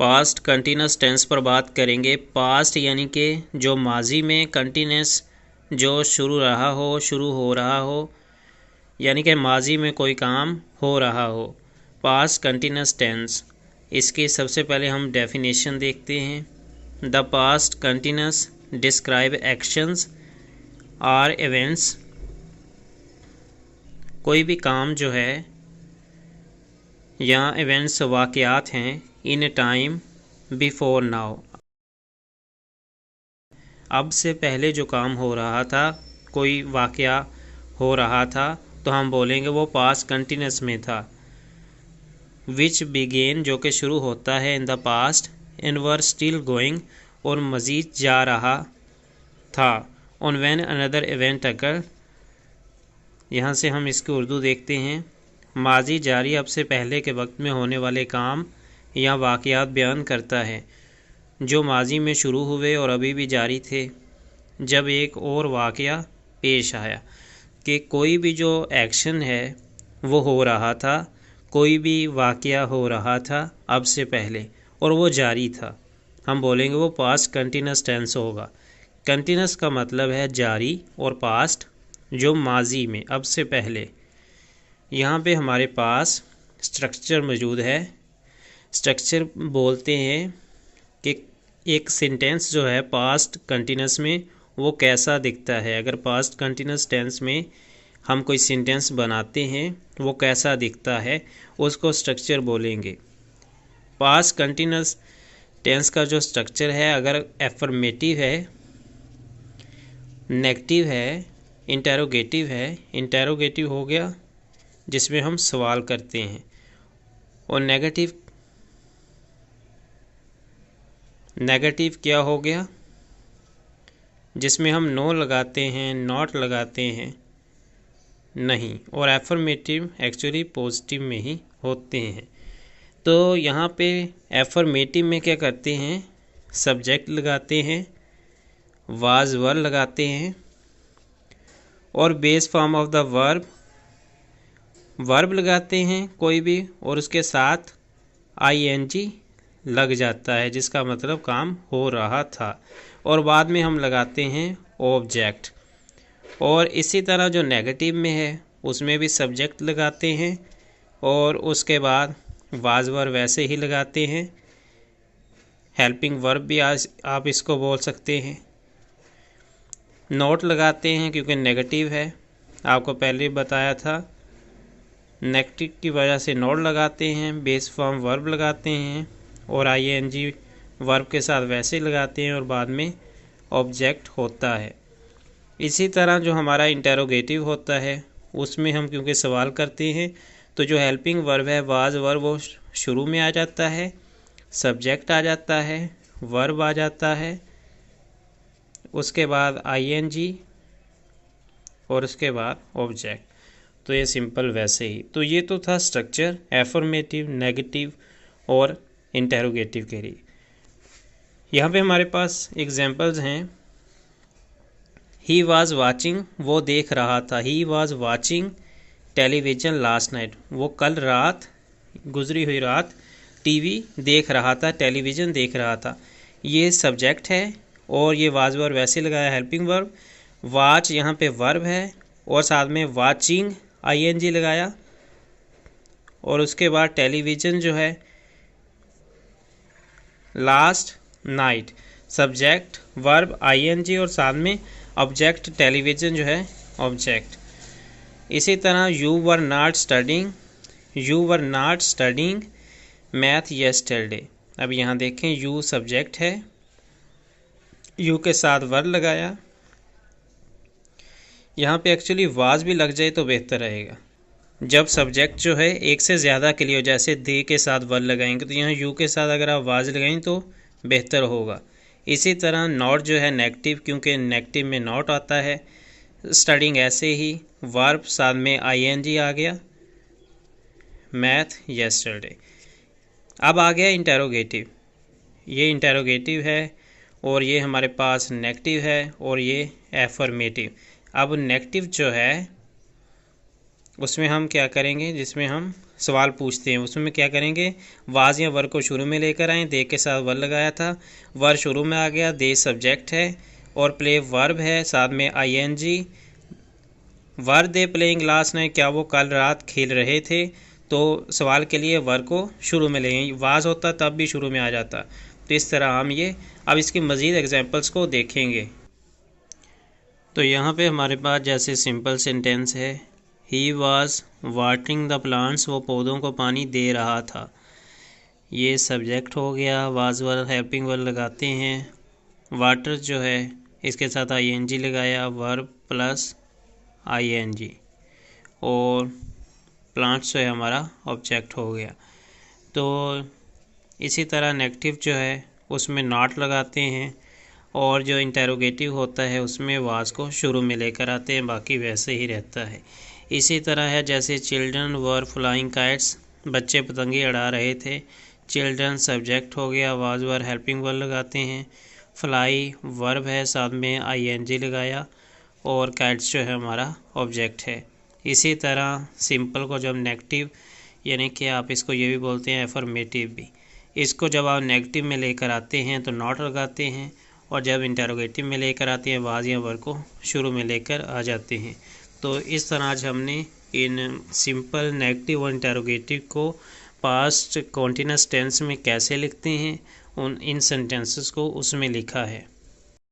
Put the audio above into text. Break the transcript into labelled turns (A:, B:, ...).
A: Past continuous tense पर बात करेंगे। पास्ट यानी कि जो माजी में कंटिन्यूस जो शुरू हो रहा हो, यानी कि माजी में कोई काम हो रहा हो, पास्ट कंटिन्यूस टेंस। इसकी सबसे पहले हम डेफिनेशन देखते हैं। The past continuous describe actions are events. कोई भी काम जो है या इवेंट्स वाक़यात हैं इन टाइम बिफोर नाउ, अब से पहले जो काम हो रहा था, कोई वाक़या हो रहा था, तो हम बोलेंगे वो पास्ट कंटिन्यूस में था। विच बिगेन जो कि शुरू होता है in the past and were still going और मज़ीद जा रहा था। On when another event occur. यहाँ से हम इसकी उर्दू देखते हैं। माजी जारी अब से पहले के वक्त में होने वाले काम या वाक़यात बयान करता है जो माजी में शुरू हुए और अभी भी जारी थे जब एक और वाक़या पेश आया। कि कोई भी जो एक्शन है वो हो रहा था, कोई भी वाक़या हो रहा था अब से पहले और वो जारी था, हम बोलेंगे वो पास्ट कंटिन्यूस टेंस होगा। कंटिन्यूस का मतलब है जारी और पास्ट जो माजी में अब से पहले। यहाँ पे हमारे पास स्ट्रक्चर मौजूद है। स्ट्रक्चर बोलते हैं कि एक सेंटेंस जो है पास्ट कंटिन्यूस में वो कैसा दिखता है। अगर पास्ट कंटिन्यूस टेंस में हम कोई सेंटेंस बनाते हैं वो कैसा दिखता है, उसको स्ट्रक्चर बोलेंगे। पास्ट कंटिन्यूस टेंस का जो स्ट्रक्चर है, अगर एफर्मेटिव है, नेगेटिव है, इंटेरोगेटिव है। इंटेरोगेटिव हो गया जिसमें हम सवाल करते हैं, और नेगेटिव क्या हो गया जिसमें हम नो लगाते हैं, नॉट लगाते हैं, नहीं। और एफर्मेटिव एक्चुअली पॉजिटिव में ही होते हैं। तो यहाँ पे एफर्मेटिव में क्या करते हैं, सब्जेक्ट लगाते हैं, वाज वर लगाते हैं, और base form of the verb लगाते हैं कोई भी, और उसके साथ आईएनजी लग जाता है जिसका मतलब काम हो रहा था, और बाद में हम लगाते हैं ऑब्जेक्ट। और इसी तरह जो नेगेटिव में है उसमें भी सब्जेक्ट लगाते हैं और उसके बाद वाज वर वैसे ही लगाते हैं। हेल्पिंग वर्ब भी आप इसको बोल सकते हैं। नोट लगाते हैं क्योंकि नेगेटिव है, आपको पहले बताया था। नेगेटिव की वजह से नोट लगाते हैं, बेस फॉर्म वर्ब लगाते हैं, और आईएनजी वर्ब के साथ वैसे लगाते हैं, और बाद में ऑब्जेक्ट होता है। इसी तरह जो हमारा इंटेरोगेटिव होता है उसमें हम क्योंकि सवाल करते हैं तो जो हेल्पिंग वर्ब है वाज वर्ब वो शुरू में आ जाता है, सब्जेक्ट आ जाता है, वर्ब आ जाता है, उसके बाद आईएनजी और उसके बाद ऑब्जेक्ट। तो ये सिंपल वैसे ही। तो ये तो था स्ट्रक्चर एफर्मेटिव, नेगेटिव और इंटेरोगेटिव के लिए। यहाँ पे हमारे पास एग्जांपल्स हैं। ही वाज वाचिंग वो देख रहा था। He was watching television last night वो कल रात, गुजरी हुई रात टीवी देख रहा था, टेलीविज़न देख रहा था। ये सब्जेक्ट है और ये वाज वर्ब वैसे लगाया हेल्पिंग वर्ब। वाच यहाँ पे वर्ब है और साथ में वाचिंग आईएनजी लगाया, और उसके बाद टेलीविज़न जो है last night, subject verb ING और साथ में ऑब्जेक्ट टेलीविज़न जो है ऑब्जेक्ट। इसी तरह you were not studying math yesterday. अब यहाँ देखें यू सब्जेक्ट है, यू के साथ वर्ब लगाया। यहाँ पे एक्चुअली वाज भी लग जाए तो बेहतर रहेगा। जब सब्जेक्ट जो है एक से ज़्यादा के लिए हो, जैसे दे के साथ वर्ब लगाएंगे, तो यहाँ यू के साथ अगर आप वाज लगाएं तो बेहतर होगा। इसी तरह नॉट जो है नेगेटिव, क्योंकि नेगेटिव में नॉट आता है। स्टडिंग ऐसे ही, वर्ब साथ में आईएनजी आ गया, मैथ यस्टरडे। अब आ गया इंटेरोगेटिव। ये इंटेरोगेटिव है और ये हमारे पास नेगेटिव है और ये एफर्मेटिव। अब नेगेटिव जो है उसमें हम क्या करेंगे, जिसमें हम सवाल पूछते हैं उसमें क्या करेंगे, वाज या वर को शुरू में लेकर आए, दे के साथ वर लगाया था, वर शुरू में आ गया, दे सब्जेक्ट है और प्ले वर्ब है, साथ में ING. Were they playing last night, क्या वो कल रात खेल रहे थे, तो सवाल के लिए वर को शुरू में लेंगे, वाज होता तब भी शुरू में आ जाता। तो इस तरह हम ये अब इसकी मज़ीद एग्जांपल्स को देखेंगे। तो यहाँ पे हमारे पास जैसे सिंपल सेंटेंस है, he was watering the plants, वो पौधों को पानी दे रहा था, ये सब्जेक्ट हो गया। वाज वर हेल्पिंग वर्ब लगाते हैं, वाटर जो है इसके साथ आईएनजी लगाया, वर्ब प्लस आईएनजी, और प्लांट्स जो है हमारा ऑब्जेक्ट हो गया। तो इसी तरह नेगेटिव जो है उसमें नॉट लगाते हैं, और जो इंटेरोगेटिव होता है उसमें वाज को शुरू में लेकर आते हैं, बाकी वैसे ही रहता है। इसी तरह है जैसे चिल्ड्रन वर फ्लाइंग काइट्स, बच्चे पतंगे उड़ा रहे थे, चिल्ड्रन सब्जेक्ट हो गया, वाज वर हेल्पिंग वर्ब लगाते हैं, फ्लाई वर्ब है, साथ में आईएनजी लगाया, और काइट्स जो है हमारा ऑब्जेक्ट है। इसी तरह सिंपल को जब नेगेटिव, यानी कि आप इसको ये भी बोलते हैं एफर्मेटिव भी, इसको जब आप नेगेटिव में लेकर आते हैं तो नॉट लगाते हैं, और जब इंटेरोगेटिव में लेकर आते हैं वाज या वर को शुरू में लेकर आ जाते हैं। तो इस तरह आज हमने इन सिंपल, नेगेटिव और इंटेरोगेटिव को पास्ट कॉन्टिन्यूअस टेंस में कैसे लिखते हैं इन सेंटेंसेस को उसमें लिखा है।